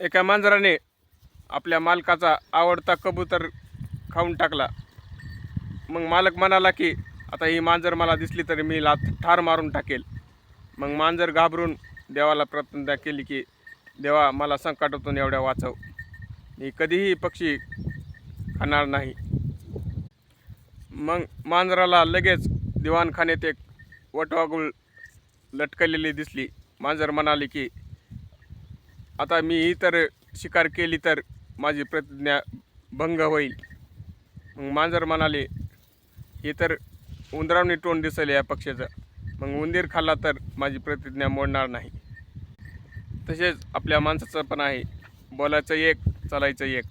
एका मांजराने आपल्या मालकाचा आवडता कबूतर खाऊन टाकला. मग मालक म्हणाला की आता ही मांजर मला दिसली तरी मी ठार मारून टाकेल. मग मांजर घाबरून देवाला प्रार्थना केली की देवा मला संकटातून एवढ्या वाचव, मी कधीही पक्षी खाणार नाही. मग मांजराला लगेच दिवाणखान्यात एक वटवाघूळ लटकलेली दिसली. मांजर म्हणाली की आता मी ही तर शिकार केली तर माझी प्रतिज्ञा भंग होईल. मग मांजर म्हणाले हे तर उंदरावणी तोंड दिसेल या पक्षाचं, मग उंदीर खाल्ला तर माझी प्रतिज्ञा मोडणार नाही. तसेच आपल्या माणसाचं पण आहे, बोलायचं एक, चालायचं एक.